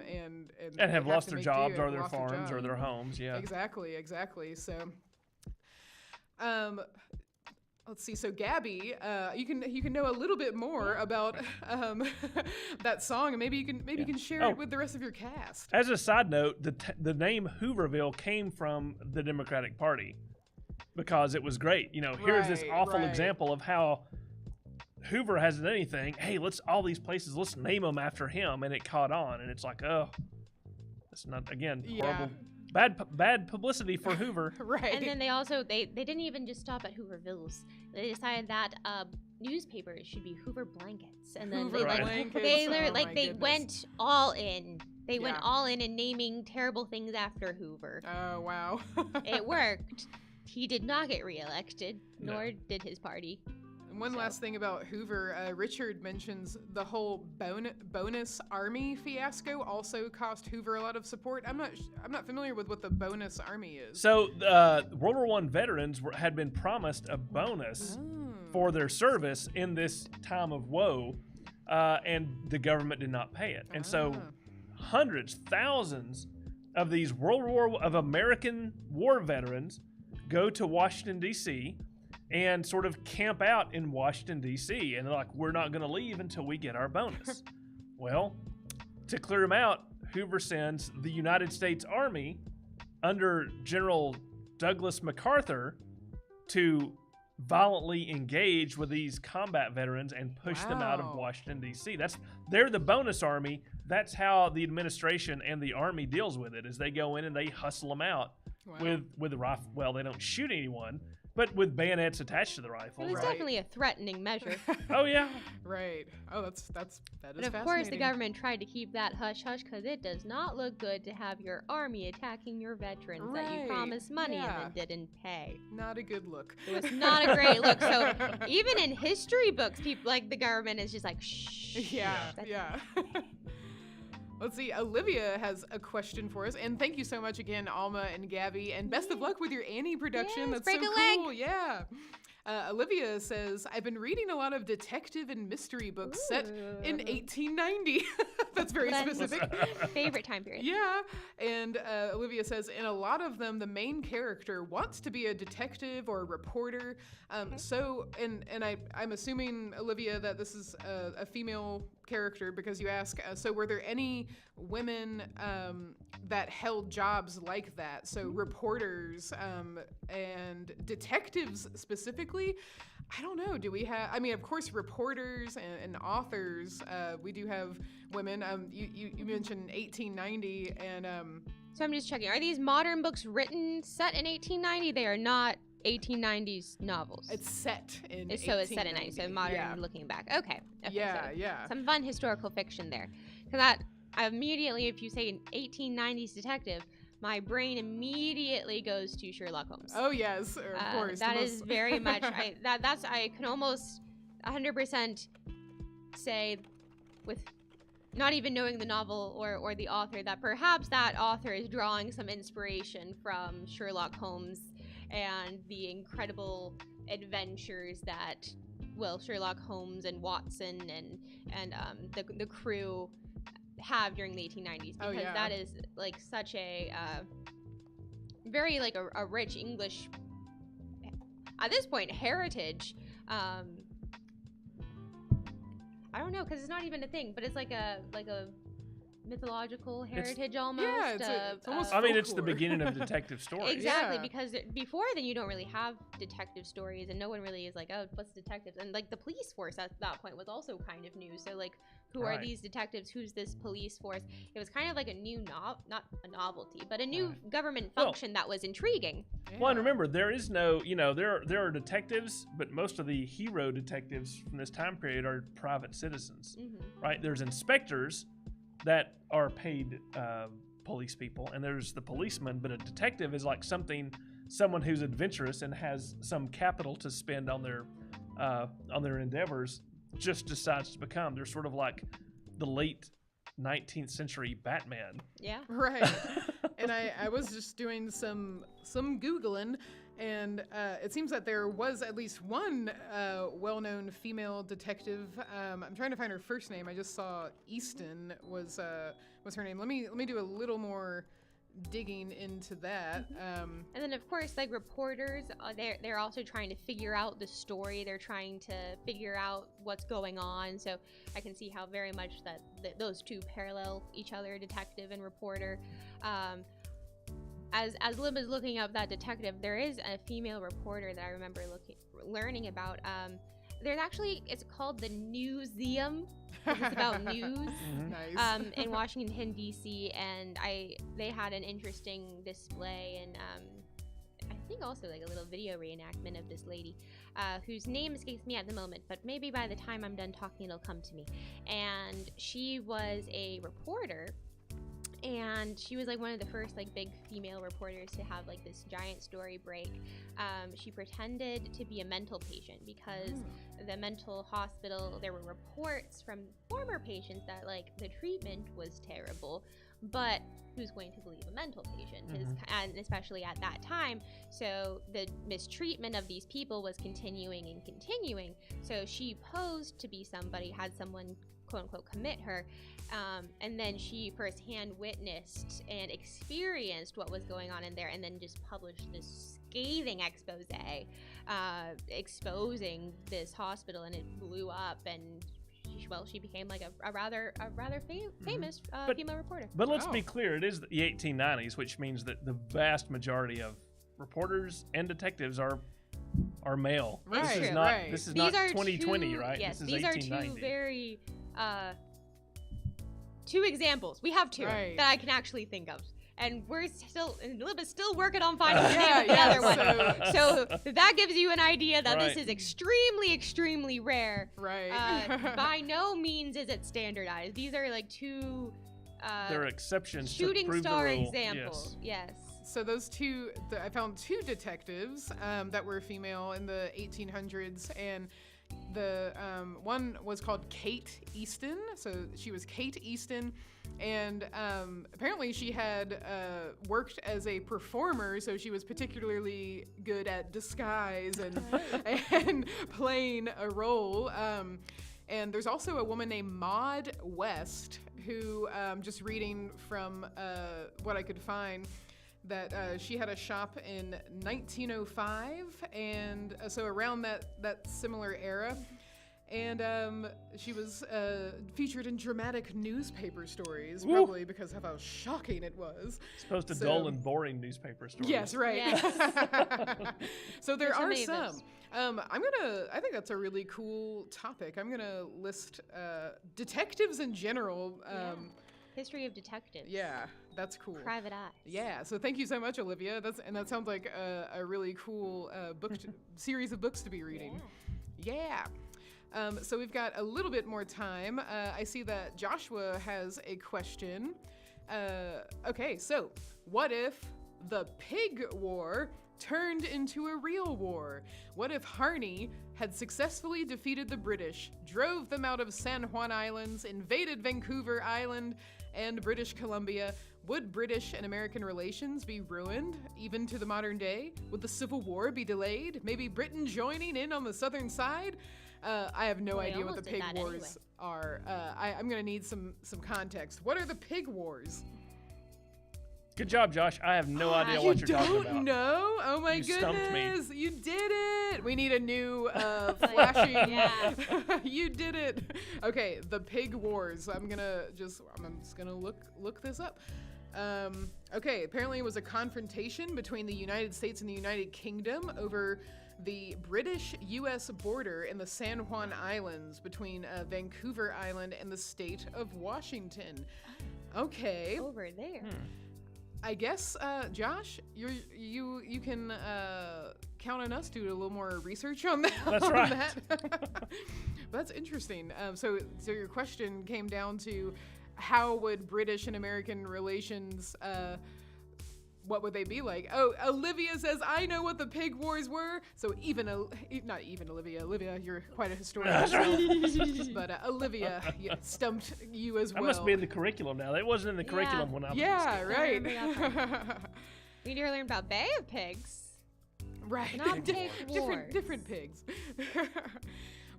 and have lost their jobs or their farms or their homes? Yeah, exactly. So, let's see. So, Gabby, you can know a little bit more about that song, and maybe you can share it with the rest of your cast. As a side note, the name Hooverville came from the Democratic Party. Because it was great. You know, here's this awful example of how Hoover hasn't done anything. Hey, all these places, let's name them after him. And it caught on. And it's like, oh, that's not, again, horrible. Bad publicity for Hoover. Right. And then they also, they didn't even just stop at Hoovervilles. They decided that newspapers should be Hoover blankets. And then they went all in. They went all in and naming terrible things after Hoover. Oh, wow. It worked. He did not get reelected, nor did his party. And one last thing about Hoover, Richard mentions the whole bonus army fiasco also cost Hoover a lot of support. I'm not familiar with what the bonus army is. So World War I veterans had been promised a bonus for their service in this time of woe, and the government did not pay it. And so hundreds, thousands of these American war veterans go to Washington, D.C., and sort of camp out in Washington, D.C. And they're like, we're not going to leave until we get our bonus. Well, to clear them out, Hoover sends the United States Army under General Douglas MacArthur to violently engage with these combat veterans and push them out of Washington, D.C. They're the bonus army. That's how the administration and the army deals with it, is they go in and they hustle them out with a rifle. Well, they don't shoot anyone, but with bayonets attached to the rifle. It was definitely a threatening measure. Oh, yeah. Right. Oh, that is But of course, the government tried to keep that hush-hush because it does not look good to have your army attacking your veterans that you promised money and then didn't pay. Not a good look. It was not a great look. So even in history books, people like the government is just like, shh. Yeah. Let's see. Olivia has a question for us, and thank you so much again, Alma and Gabby, and best of luck with your Annie production. Yes, That's so break a cool. leg. Yeah. Olivia says, I've been reading a lot of detective and mystery books set in 1890. That's very specific. Favorite time period. Yeah. And Olivia says, in a lot of them, the main character wants to be a detective or a reporter. So, and I'm assuming, Olivia, that this is a female character because you ask, so were there any women that held jobs like that? So reporters and detectives specifically? I don't know. Do we have, I mean, of course, reporters and authors, we do have women. You mentioned 1890 and... So I'm just checking. Are these modern books written set in 1890? They are not 1890s novels. It's set in 1890. So it's set in 90, so modern looking back. Okay. Yeah. Some fun historical fiction there. Because that immediately, if you say an 1890s detective, my brain immediately goes to Sherlock Holmes. Oh yes, of course. That is very much. I can almost 100% say, with not even knowing the novel or the author, that perhaps that author is drawing some inspiration from Sherlock Holmes and the incredible adventures that Sherlock Holmes and Watson and the crew have during the 1890s, because that is like such a very like a rich English, at this point, heritage. I don't know, because it's not even a thing, but it's like a mythological heritage almost. Yeah, it's almost I mean, it's the beginning of detective stories. Exactly, because before then you don't really have detective stories, and no one really is like, oh, what's detectives? And like the police force at that point was also kind of new. So like, who are these detectives? Who's this police force? It was kind of like a new not a novelty, but a new government function that was intriguing. Yeah. Well, and remember, there is no, there are detectives, but most of the hero detectives from this time period are private citizens, right? There's inspectors that are paid police people, and there's the policeman, but a detective is like someone who's adventurous and has some capital to spend on their endeavors, just decides to become. They're sort of like the late 19th century Batman. Yeah. Right. And I was just doing some Googling, and it seems that there was at least one well-known female detective. I'm trying to find her first name. I just saw Easton was her name. Let me do a little more digging into that. And then of course, like reporters, they're also trying to figure out the story. They're trying to figure out what's going on. So I can see how very much that those two parallel each other, detective and reporter. As Libba's looking up that detective, there is a female reporter that I remember learning about. There's actually, it's called the Newseum. It's about news. Nice. In Washington D.C. and they had an interesting display, and I think also like a little video reenactment of this lady, whose name escapes me at the moment, but maybe by the time I'm done talking it'll come to me. And she was a reporter, and she was like one of the first like big female reporters to have like this giant story break. She pretended to be a mental patient because the mental hospital, there were reports from former patients that like the treatment was terrible, but who's going to believe a mental patient? And especially at that time, so the mistreatment of these people was continuing. So she posed to be somebody, had someone quote unquote commit her. And then she firsthand witnessed and experienced what was going on in there, and then just published this scathing expose exposing this hospital, and it blew up, and she became like a rather famous female reporter. But let's be clear, it is the 1890s, which means that the vast majority of reporters and detectives are male. Right, This is not 2020, right? Yes, this is these 1890. are two very two examples. We have two that I can actually think of. And Libba's still working on finding the name of the other one. So that gives you an idea that this is extremely, extremely rare. Right. By no means is it standardized. These are like two there are exceptions shooting to prove star the rule. examples. Yes. So those two, I found two detectives that were female in the 1800s, and the one was called Kate Easton. So she was Kate Easton, and apparently she had worked as a performer, so she was particularly good at disguise and playing a role. And there's also a woman named Maud West who, just reading from what I could find, that she had a shop in 1905, and so around that similar era. And she was featured in dramatic newspaper stories, probably because of how shocking it was. Supposed to dull and boring newspaper stories. Yes, right. Yes. So there are many of some. I think that's a really cool topic. I'm gonna list detectives in general. History of detectives. Yeah, that's cool. Private Eyes. Yeah, so thank you so much, Olivia. That sounds like a really cool series of books to be reading. Yeah. So we've got a little bit more time. I see that Joshua has a question. Okay, so what if the Pig War turned into a real war? What if Harney had successfully defeated the British, drove them out of San Juan Islands, invaded Vancouver Island and British Columbia? Would British and American relations be ruined, even to the modern day? Would the Civil War be delayed? Maybe Britain joining in on the southern side? I have no idea what the Pig Wars are. I'm going to need some context. What are the Pig Wars? Good job, Josh. I have no idea what you're talking about. You don't know? Oh my You goodness. stumped me. You did it. We need a new flashing. You did it. Okay, the Pig Wars. I'm just gonna look this up. Okay, apparently it was a confrontation between the United States and the United Kingdom over the British-U.S. border in the San Juan Islands between Vancouver Island and the state of Washington. Okay. Over there. I guess, Josh, you can count on us to do a little more research on that. That's on right. That. That's interesting. So your question came down to how would British and American relations, what would they be like? Oh, Olivia says, I know what the Pig Wars were. So not even Olivia. Olivia, you're quite a historian yourself. But Olivia stumped you as well. I must be in the curriculum now. That wasn't in the curriculum when I was in school. Right. We need to learn about Bay of Pigs. Right. Not Pig Wars. Different pigs.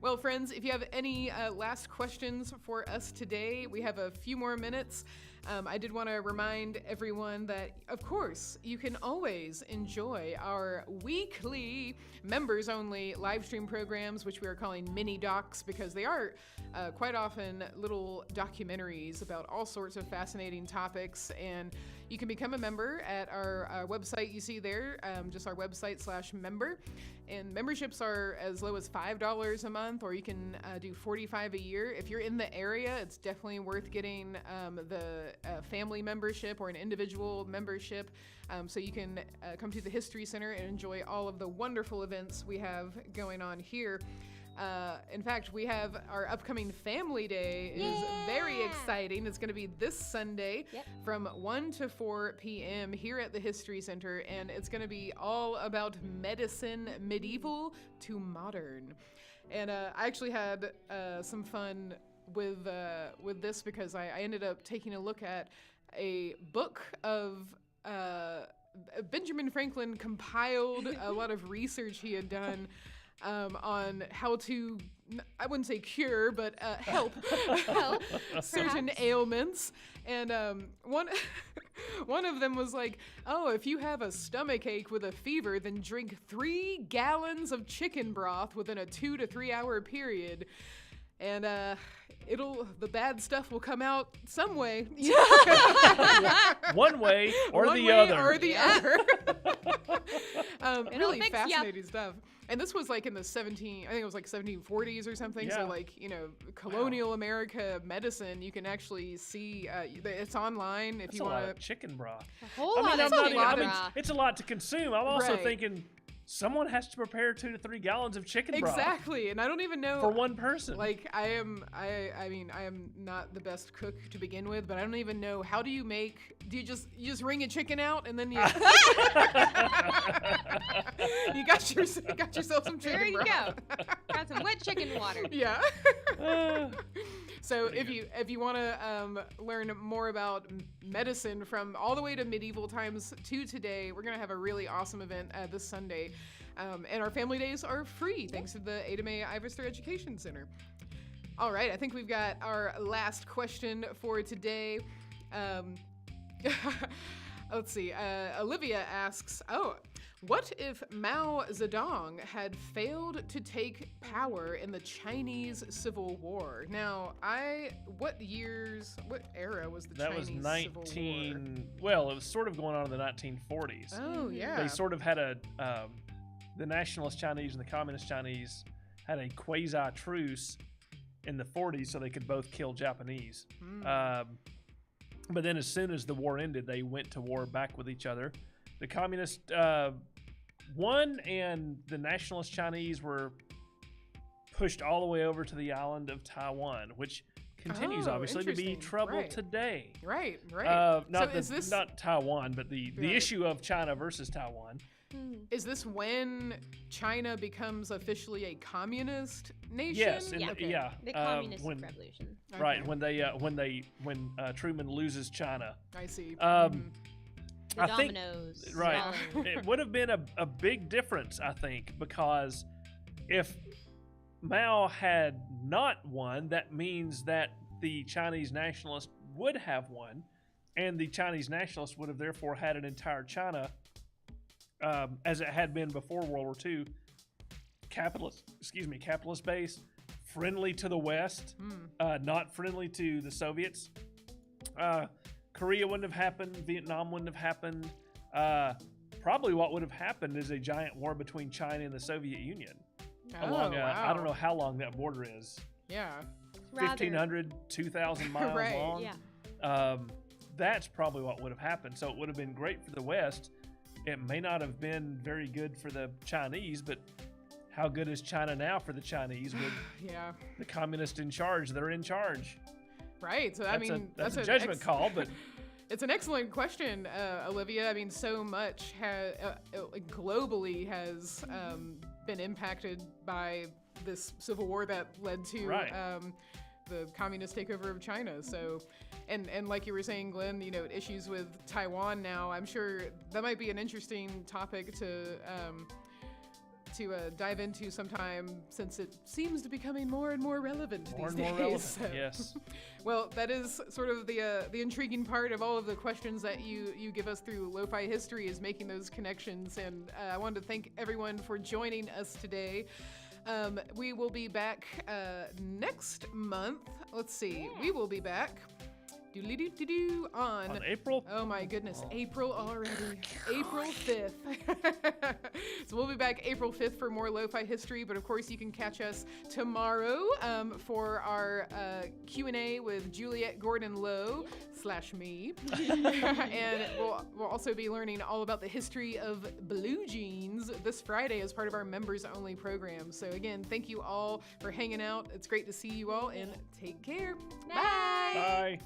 Well, friends, if you have any last questions for us today, we have a few more minutes. I did want to remind everyone that, of course, you can always enjoy our weekly members-only live stream programs, which we are calling mini docs, because they are quite often little documentaries about all sorts of fascinating topics. And you can become a member at our website you see there, just our website /member. And memberships are as low as $5 a month, or you can do $45 a year. If you're in the area, it's definitely worth getting the family membership or an individual membership, so you can come to the History Center and enjoy all of the wonderful events we have going on here. In fact, we have our upcoming Family Day is very exciting. It's going to be this Sunday from 1 to 4 p.m. here at the History Center, and it's going to be all about medicine, medieval to modern. And I actually had some fun with this because I ended up taking a look at a book of Benjamin Franklin compiled a lot of research he had done on how to, I wouldn't say cure, but help certain perhaps. ailments. And one of them was like, oh, if you have a stomach ache with a fever, then drink 3 gallons of chicken broth within a 2 to 3 hour period. And the bad stuff will come out some way. One way or One the way other. or the other. Really fix ya. fascinating stuff. And this was like in the I think it was like 1740s or something. Yeah. So like, colonial America medicine, you can actually see, it's online if That's you a lot want of chicken broth. A whole I mean, lot I'm of not chicken even, I mean, broth. it's a lot to consume. I'm also Right. thinking someone has to prepare 2 to 3 gallons of chicken broth Exactly. And I don't even know. for one person. Like I am not the best cook to begin with, but I don't even know, how do you just wring a chicken out and then you you got yourself some chicken There you broth. go. Got some wet chicken water. Yeah. Uh, So Pretty if you want to learn more about medicine from all the way to medieval times to today, we're gonna have a really awesome event this Sunday, and our family days are free thanks to the Ada Mae Ivester Education Center. All right, I think we've got our last question for today. Let's see. Olivia asks, what if Mao Zedong had failed to take power in the Chinese Civil War? Now, what era was the that Chinese was Civil War? well, it was sort of going on in the 1940s. Oh, yeah. They sort of had the nationalist Chinese and the communist Chinese had a quasi-truce in the 40s so they could both kill Japanese. But then as soon as the war ended, they went to war back with each other. The communist won, and the nationalist Chinese were pushed all the way over to the island of Taiwan, which continues obviously to be interesting. trouble Right. today. Right. Not Taiwan, but the Right. issue of China versus Taiwan. Is this when China becomes officially a communist nation? Yes, Yeah. Okay. yeah. The communist when, revolution. Right, Okay. when Truman loses China. I see. The I think- dominoes. Right. falling. It would have been a big difference, I think, because if Mao had not won, that means that the Chinese nationalists would have won, and the Chinese nationalists would have therefore had an entire China, as it had been before World War II, capitalist base, friendly to the West, not friendly to the Soviets. Korea wouldn't have happened. Vietnam wouldn't have happened. Probably what would have happened is a giant war between China and the Soviet Union. Along, wow. I don't know how long that border is. Yeah. Rather- 1,500, 2,000 miles Right. long. Yeah. That's probably what would have happened. So it would have been great for the West. It may not have been very good for the Chinese, but how good is China now for the Chinese with Yeah. the communists in charge? They're in charge. Right. So That's that's a judgment call, but it's an excellent question, Olivia. I mean, so much globally has been impacted by this civil war that led to Right. the communist takeover of China. So, and like you were saying, Glenn, issues with Taiwan now. I'm sure that might be an interesting topic to dive into sometime, since it seems to be becoming more and more relevant more these and more days. relevant. Yes. Well, that is sort of the intriguing part of all of the questions that you give us through LoFi history, is making those connections. And I wanted to thank everyone for joining us today. We will be back next month. Let's see. We will be back on April. Oh my goodness, April already. April 5th. So we'll be back April 5th for more Lo-Fi history, but of course you can catch us tomorrow for our Q&A with Juliet Gordon-Lowe / me. And we'll also be learning all about the history of blue jeans this Friday as part of our members only program. So again, thank you all for hanging out. It's great to see you all, and take care. Bye. Bye.